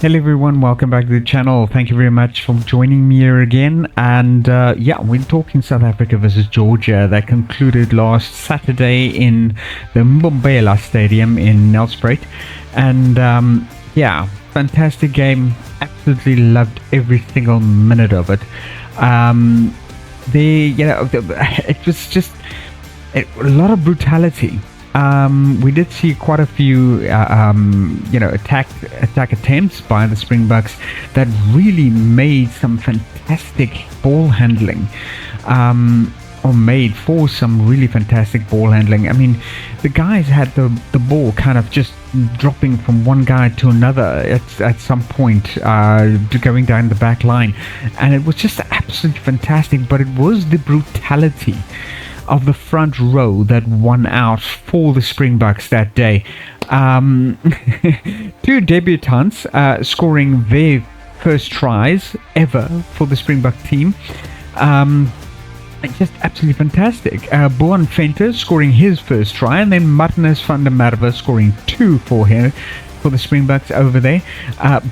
Hello everyone, welcome back to the channel. Thank you very much for joining me here again. And yeah, we're talking South Africa versus Georgia. That concluded last Saturday in the Mbombela Stadium in Nelspruit. And yeah, fantastic game. Absolutely loved every single minute of it. It was just a lot of brutality. We did see quite a few, attack attempts by the Springboks that really made some fantastic ball handling, or made for some really fantastic ball handling. I mean, the guys had the ball kind of just dropping from one guy to another at some point, going down the back line, and it was just absolutely fantastic. But it was the brutality of the front row that won out for the Springboks that day. Two debutants scoring their first tries ever for the Springbok team. Just absolutely fantastic. Boan Venter scoring his first try, and then Martinez van der Merwe scoring two for the Springboks over there,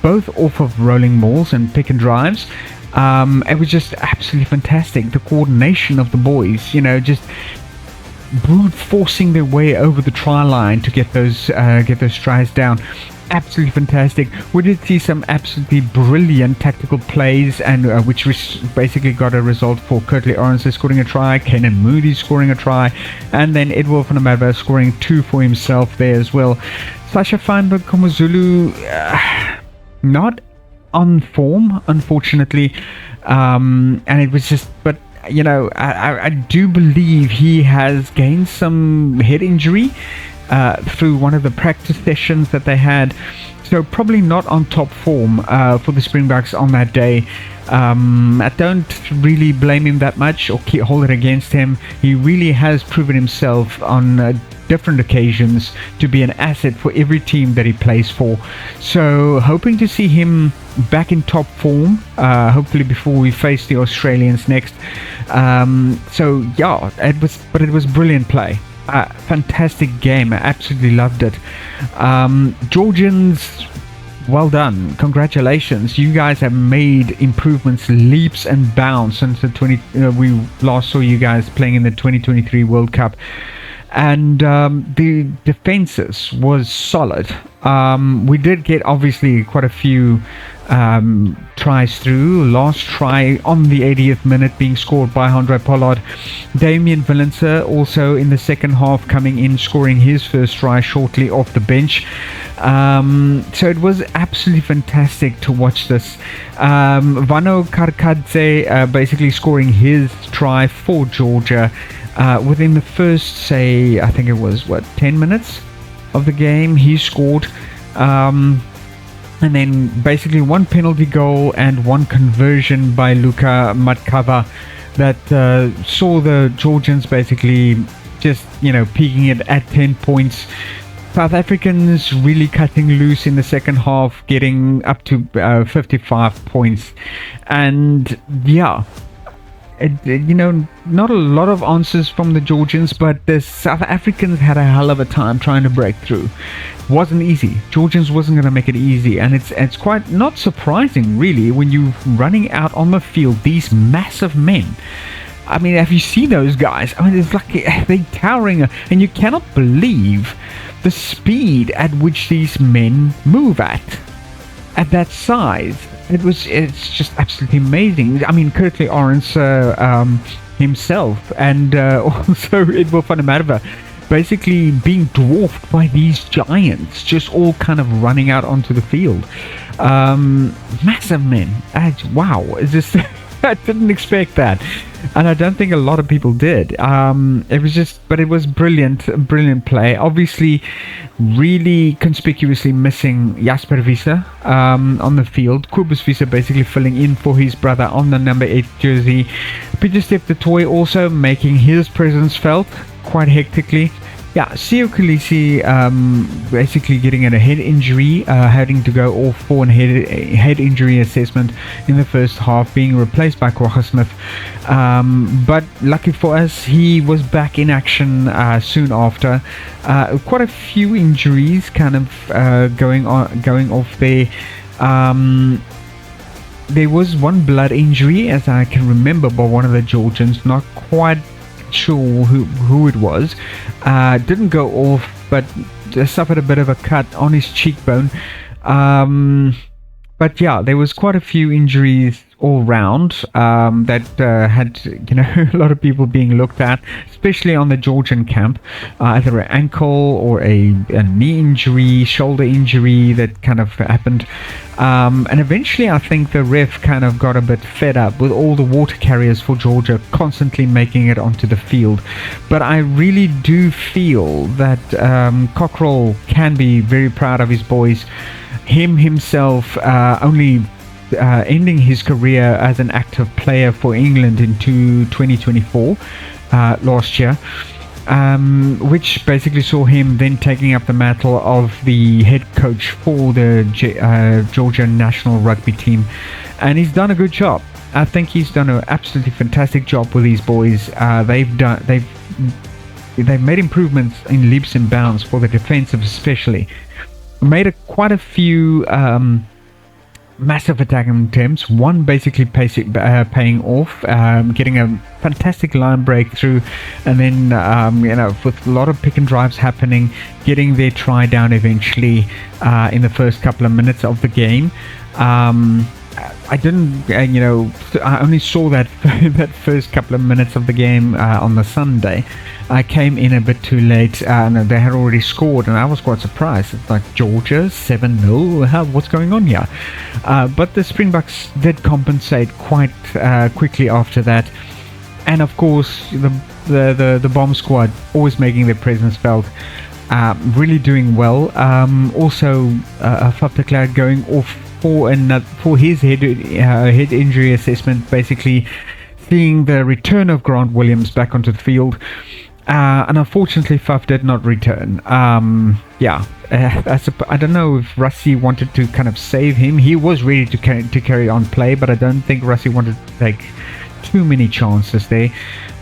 both off of rolling mauls and pick and drives. It was just absolutely fantastic. The coordination of the boys, just brute forcing their way over the try line to get those tries down. Absolutely fantastic. We did see some absolutely brilliant tactical plays, and which basically got a result for Curtly Orange scoring a try, Kenan Moody scoring a try, and then Edward van der Merwe scoring two for himself there as well. Sasha Feinberg Komazulu, not on form, unfortunately, and it was just, but I do believe he has gained some head injury through one of the practice sessions that they had, so probably not on top form for the Springboks on that day. I don't really blame him that much or hold it against him. He really has proven himself on different occasions to be an asset for every team that he plays for. So hoping to see him back in top form, hopefully before we face the Australians next. So yeah, it was brilliant play. Fantastic game. I absolutely loved it. Georgians, well done. Congratulations. You guys have made improvements leaps and bounds since we last saw you guys playing in the 2023 World Cup. And the defenses was solid. We did get obviously quite a few tries through. Last try on the 80th minute being scored by Andre Pollard. Damien Valenza also in the second half coming in, scoring his first try shortly off the bench. So it was absolutely fantastic to watch this. Vano Karkadze basically scoring his try for Georgia within the first, say, I think it was 10 minutes of the game. He scored, and then basically one penalty goal and one conversion by Luka Matkava that saw the Georgians basically just peaking it at 10 points. South Africans really cutting loose in the second half, getting up to 55 points. And yeah, not a lot of answers from the Georgians, but the South Africans had a hell of a time trying to break through. Wasn't easy. Georgians wasn't going to make it easy, and it's quite not surprising really when you're running out on the field these massive men. I mean, have you seen those guys? I mean, it's like they're towering, and you cannot believe the speed at which these men move at that size. It's just absolutely amazing. I mean, Curtly Orange himself, and also Edward van der Merwe basically being dwarfed by these giants, just all kind of running out onto the field. Massive men. Wow, is this? I didn't expect that, and I don't think a lot of people did. But it was brilliant play. Obviously, really conspicuously missing Jasper Wiese on the field. Kobus Wiese basically filling in for his brother on the number 8 jersey. Pieter-Steph du Toit also making his presence felt quite hectically. Yeah, Sio Kolisi basically getting a head injury, having to go off for a head injury assessment in the first half, being replaced by Kwagga Smith. But lucky for us, he was back in action soon after. Quite a few injuries kind of going off there. There was one blood injury, as I can remember, by one of the Georgians. Not quite sure who it was. Didn't go off, but suffered a bit of a cut on his cheekbone. But yeah, there was quite a few injuries all round that had a lot of people being looked at, especially on the Georgian camp, either an ankle or a knee injury, shoulder injury that kind of happened. And eventually I think the ref kind of got a bit fed up with all the water carriers for Georgia constantly making it onto the field. But I really do feel that Cockrell can be very proud of his boys. Himself only ending his career as an active player for England in 2024 last year, which basically saw him then taking up the mantle of the head coach for the Georgia national rugby team, and he's done a good job. I think he's done an absolutely fantastic job with these boys. They've made improvements in leaps and bounds for the defensive, especially. Made quite a few massive attacking attempts. One basically paying off, getting a fantastic line breakthrough, and then with a lot of pick and drives happening, getting their try down eventually in the first couple of minutes of the game. I didn't, I only saw that that first couple of minutes of the game on the Sunday. I came in a bit too late, and they had already scored, and I was quite surprised. It's like, Georgia 7-0. What's going on here? But the Springboks did compensate quite quickly after that, and of course the bomb squad always making their presence felt. Really doing well. Also, Faf de Klerk going off for his head injury assessment, basically seeing the return of Grant Williams back onto the field. And unfortunately, Faf did not return. I don't know if Rassie wanted to kind of save him. He was ready to carry on play, but I don't think Rassie wanted to take too many chances there.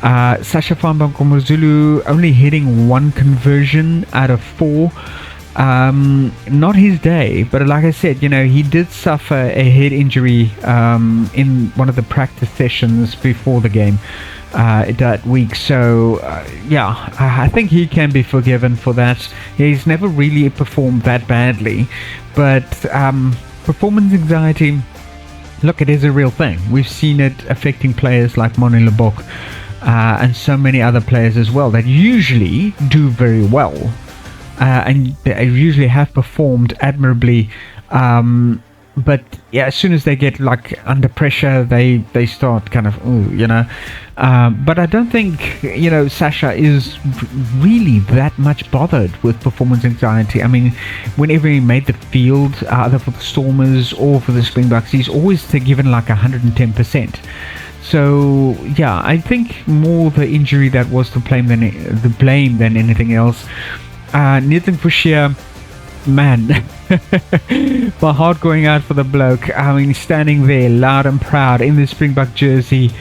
Sasha van Bankomozulu only hitting 1 conversion out of 4. Not his day, but like I said, he did suffer a head injury in one of the practice sessions before the game that week. So I think he can be forgiven for that. He's never really performed that badly, but performance anxiety, look, it is a real thing. We've seen it affecting players like Moni Lebok and so many other players as well that usually do very well. And they usually have performed admirably, but as soon as they get under pressure, they start kind of but I don't think Sasha is really that much bothered with performance anxiety. I mean, whenever he made the field, either for the Stormers or for the Springboks, he's always given 110%. So I think more the injury that was the blame than anything else. Nathan Fouchier, man, my heart going out for the bloke. I mean, standing there loud and proud in the Springbok jersey,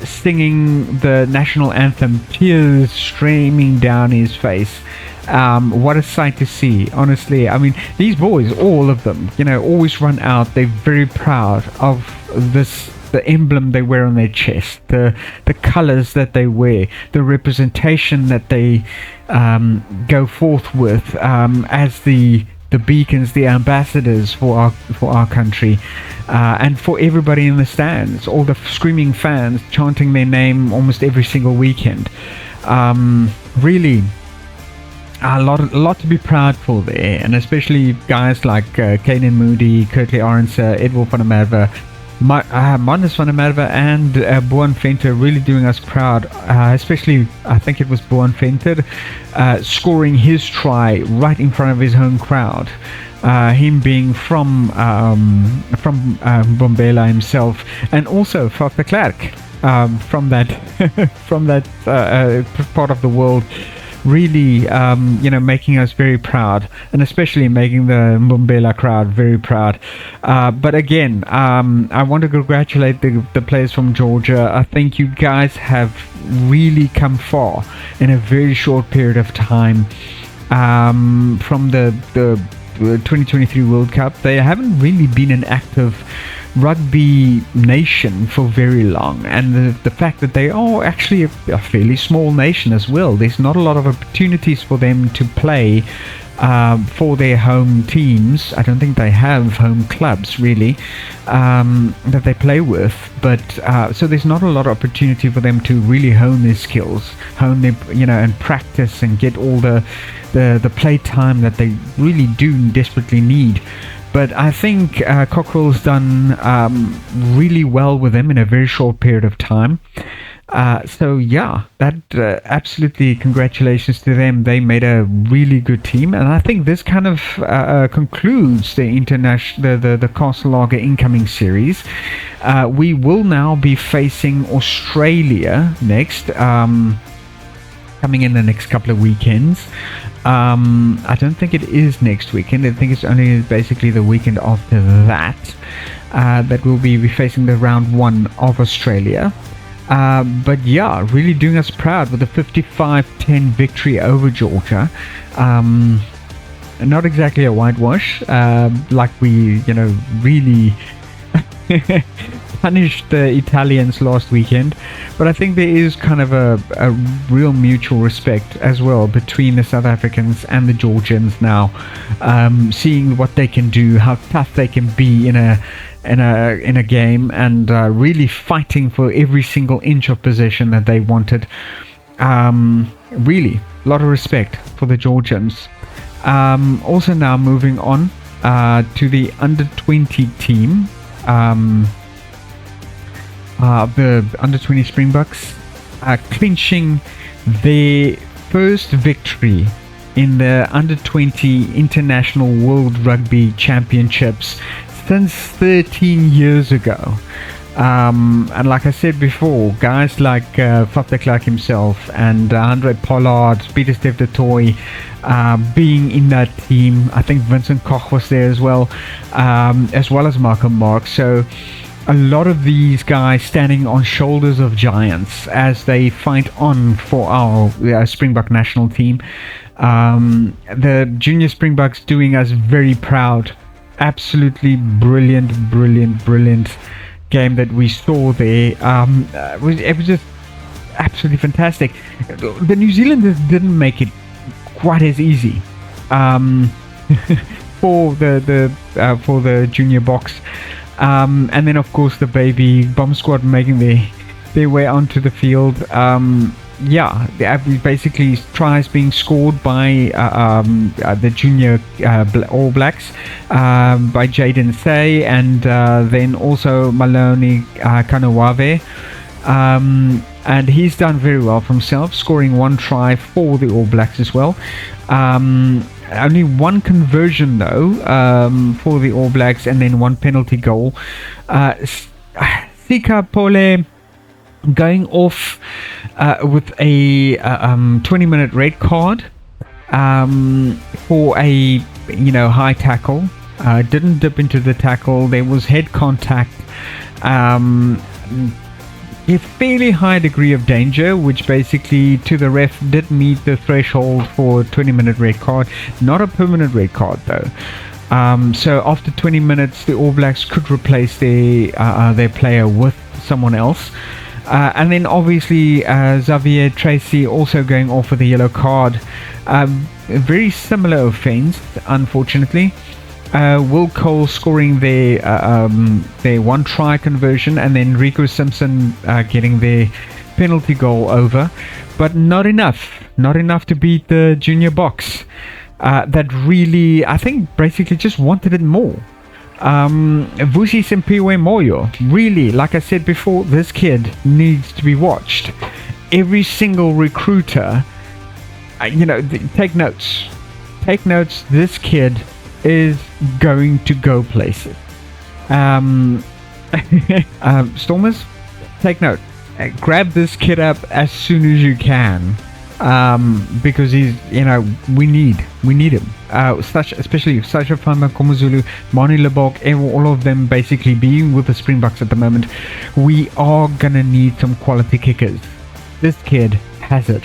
singing the national anthem, tears streaming down his face. What a sight to see, honestly. I mean, these boys, all of them, always run out. They're very proud of the emblem they wear on their chest, the colors that they wear, the representation that they go forth with as the beacons, the ambassadors for our country, and for everybody in the stands, all the screaming fans chanting their name almost every single weekend. Really a lot to be proud for there, and especially guys like Kanan Moody, Kirtley Arendse, Edward van der Merwe, Magnus van der Merwe and Boan Venter really doing us proud, especially I think it was Boan Venter scoring his try right in front of his home crowd, him being from Bombela himself, and also Faf de Klerk from that part of the world, really making us very proud, and especially making the Mbombela crowd very proud. But again, I want to congratulate the players from Georgia. I think you guys have really come far in a very short period of time, from the 2023 World Cup, they haven't really been an active rugby nation for very long, and the fact that they are actually a fairly small nation as well, there's not a lot of opportunities for them to play for their home teams. I don't think they have home clubs really that they play with, but so there's not a lot of opportunity for them to really hone their skills, hone their, and practice and get all the play time that they really do desperately need. But I think Cockerill's done really well with them in a very short period of time. So yeah, that absolutely congratulations to them. They made a really good team, and I think this kind of concludes the the Castel Lager Incoming series. We will now be facing Australia next, coming in the next couple of weekends. I don't think it is next weekend. I think it's only basically the weekend after that that we'll be facing the round 1 of Australia. But yeah, really doing us proud with a 55-10 victory over Georgia. Not exactly a whitewash, like we, really punished the Italians last weekend, but I think there is kind of a real mutual respect as well between the South Africans and the Georgians now, seeing what they can do, how tough they can be in a game, and really fighting for every single inch of possession that they wanted. Really, a lot of respect for the Georgians. Also now moving on to the under-20 team. The under-20 Springboks clinching their first victory in the under-20 International World Rugby Championships since 13 years ago. And like I said before, guys like Faf Clark himself and Andre Pollard, Peter Steph de Toy being in that team. I think Vincent Koch was there as well as Malcolm Mark. So a lot of these guys standing on shoulders of giants as they fight on for our Springbok national team. The junior Springboks doing us very proud. Absolutely brilliant game that we saw there. It was just absolutely fantastic. The New Zealanders didn't make it quite as easy for the Junior Boks. And then of course the baby bomb squad making their way onto the field. Basically tries being scored by the junior All Blacks by Jaden Say, and then also Maloney Kanawave. And he's done very well for himself, scoring 1 try for the All Blacks as well. Only 1 conversion though for the All Blacks, and then 1 penalty goal. Sika Pole going off with a 20-minute red card for a high tackle. Didn't dip into the tackle. There was head contact. A fairly high degree of danger, which basically to the ref did meet the threshold for a 20-minute red card. Not a permanent red card though. So after 20 minutes, the All Blacks could replace their player with someone else. And then obviously Xavier Tracy also going off with a yellow card. A very similar offence, unfortunately. Will Cole scoring their 1 try conversion, and then Rico Simpson getting their penalty goal over, but not enough to beat the Junior Boks. That really, I think, basically just wanted it more. Vusi Simpiwe Moyo, really, like I said before, this kid needs to be watched. Every single recruiter, take notes. This kid is going to go places. Stormers, take note. Grab this kid up as soon as you can, because he's, we need him. Especially Sasha Fama, Komazulu, Mani Lebok, all of them basically being with the Springboks at the moment. We are gonna need some quality kickers. This kid has it.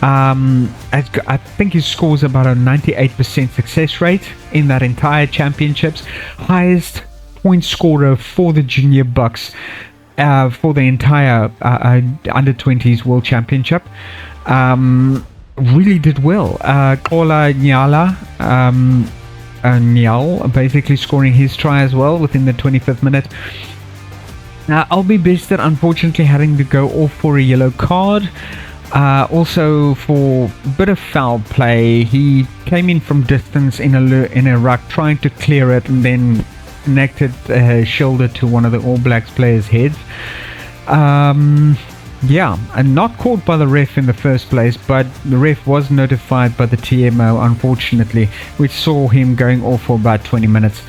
I think he scores about a 98% success rate in that entire championships. Highest point scorer for the Junior Boks for the entire under 20s World Championship. Really did well. Kola Nyala Nyal basically scoring his try as well within the 25th minute. I'll be bested, unfortunately, having to go off for a yellow card. Also for a bit of foul play. He came in from distance in a ruck, trying to clear it, and then connected his shoulder to one of the All Blacks players' heads. Yeah, and not caught by the ref in the first place, but the ref was notified by the TMO, unfortunately, which saw him going off for about 20 minutes.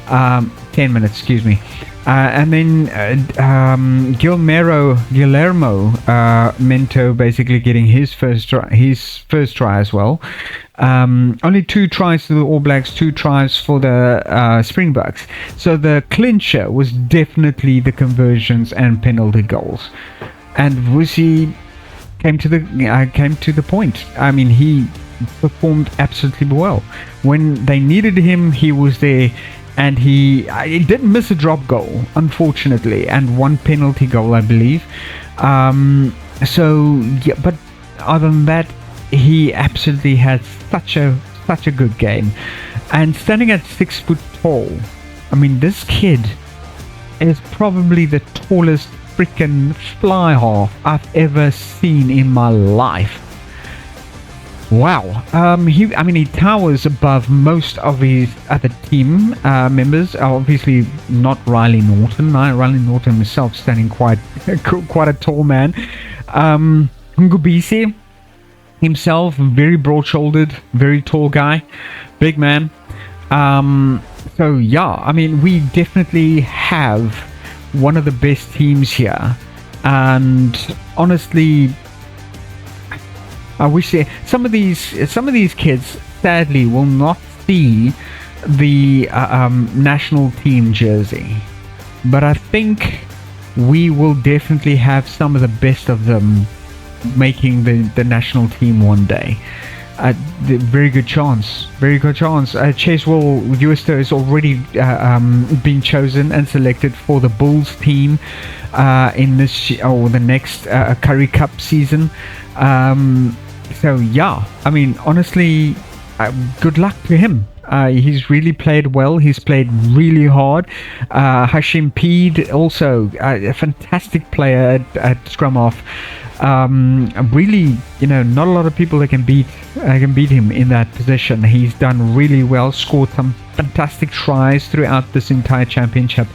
10 minutes, excuse me. And then Guillermo Mento basically getting his first try as well. Only 2 tries to the All Blacks, 2 tries for the Springboks. So the clincher was definitely the conversions and penalty goals. And Vusi came to the point. I mean, he performed absolutely well. When they needed him, he was there. And he didn't miss a drop goal, unfortunately, and 1 penalty goal, I believe. So, yeah, but other than that, he absolutely had such a good game. And standing at 6 foot tall, I mean, this kid is probably the tallest freaking fly half I've ever seen in my life. Wow. He towers above most of his other team members. Obviously not Riley Norton. Riley Norton himself standing quite a tall man. Ngubisi himself, very broad-shouldered, very tall guy, big man. So yeah, I mean, we definitely have one of the best teams here, and honestly, I wish some of these kids sadly will not see the national team jersey, but I think we will definitely have some of the best of them making the national team one day. Very good chance. Cheswell Uester has already been chosen and selected for the Bulls team in this or the next Currie Cup season. So yeah, I mean, honestly, good luck to him. He's really played well. He's played really hard. Hashim Peed, also a fantastic player at scrum half. Really, not a lot of people that can beat him in that position. He's done really well, scored some fantastic tries throughout this entire championship,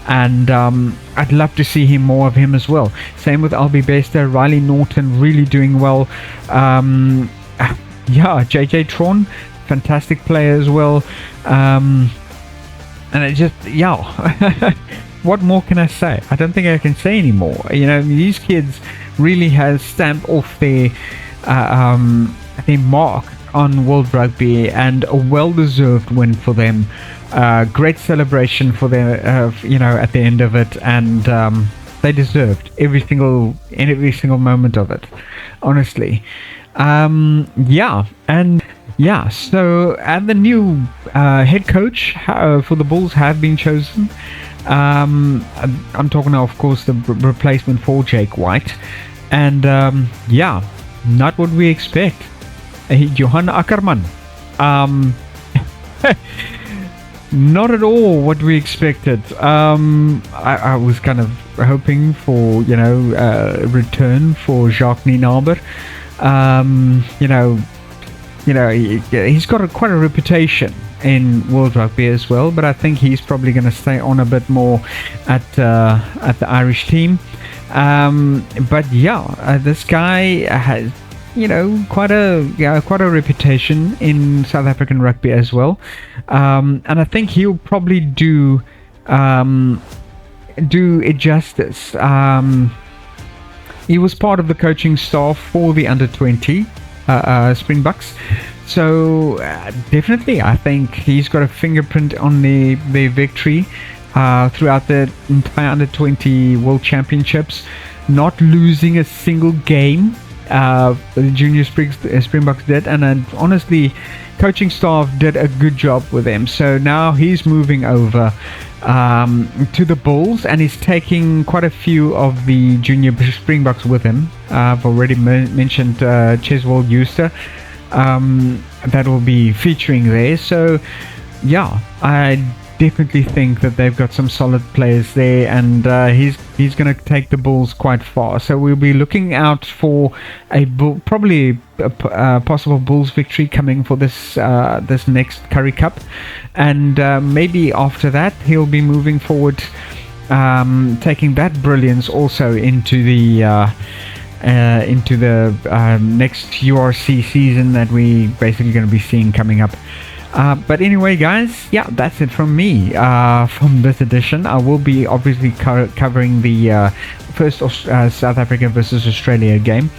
and I'd love to see more of him as well. Same with Albie Bester, Riley Norton really doing well. Yeah, JJ Tron, fantastic player as well. And it just, yeah. What more can I say? I don't think I can say anymore. These kids really has stamped off their mark on World Rugby, and a well-deserved win for them. Great celebration for them, at the end of it, and they deserved every single moment of it, honestly. Yeah, and yeah, so and the new head coach for the Bulls have been chosen. I'm talking now, of course, the replacement for Jake White, and yeah, not what we expect. Johan Ackerman, not at all what we expected. I was kind of hoping for a return for Jacques Nienaber. He's got quite a reputation in World Rugby as well, but I think he's probably going to stay on a bit more at the Irish team. But yeah, this guy has quite a reputation in South African rugby as well, and I think he'll probably do it justice. He was part of the coaching staff for the under-20 Springboks. So definitely, I think he's got a fingerprint on their victory throughout the entire Under-20 World Championships, not losing a single game The junior Springboks did, and honestly, coaching staff did a good job with him. So now he's moving over to the Bulls, and he's taking quite a few of the junior Springboks with him. I've already mentioned Cheswold Euster. That will be featuring there. So yeah, I definitely think that they've got some solid players there, and he's going to take the Bulls quite far. So we'll be looking out for probably a possible Bulls victory coming for this next Currie Cup, and maybe after that he'll be moving forward, taking that brilliance also into the next URC season that we basically going to be seeing coming up. But anyway, guys, yeah, that's it from me from this edition. I will be obviously covering the first South Africa versus Australia game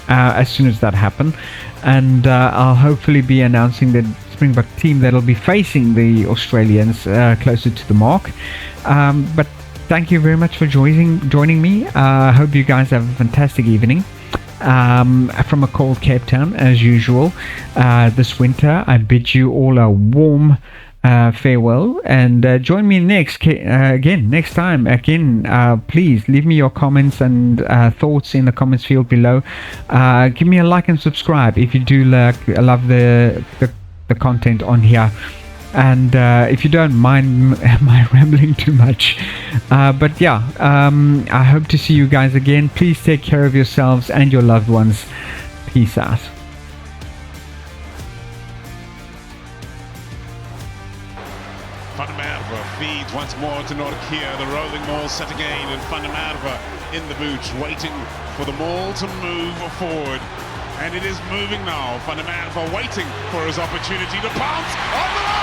as soon as that happens, and I'll hopefully be announcing the Springbok team that'll be facing the Australians closer to the mark. But thank you very much for joining me. I hope you guys have a fantastic evening. From a cold Cape Town as usual this winter. I bid you all a warm farewell, and join me next time. Please leave me your comments and thoughts in the comments field below. Give me a like and subscribe if you do love the content on here. And if you don't mind my rambling too much, but yeah, I hope to see you guys again. Please take care of yourselves and your loved ones. Peace out. Van der Merwe feeds once more to Norkia. The rolling maul set again, and Van der Merwe in the boot, waiting for the maul to move forward. And it is moving now. Van der Merwe waiting for his opportunity to pounce on the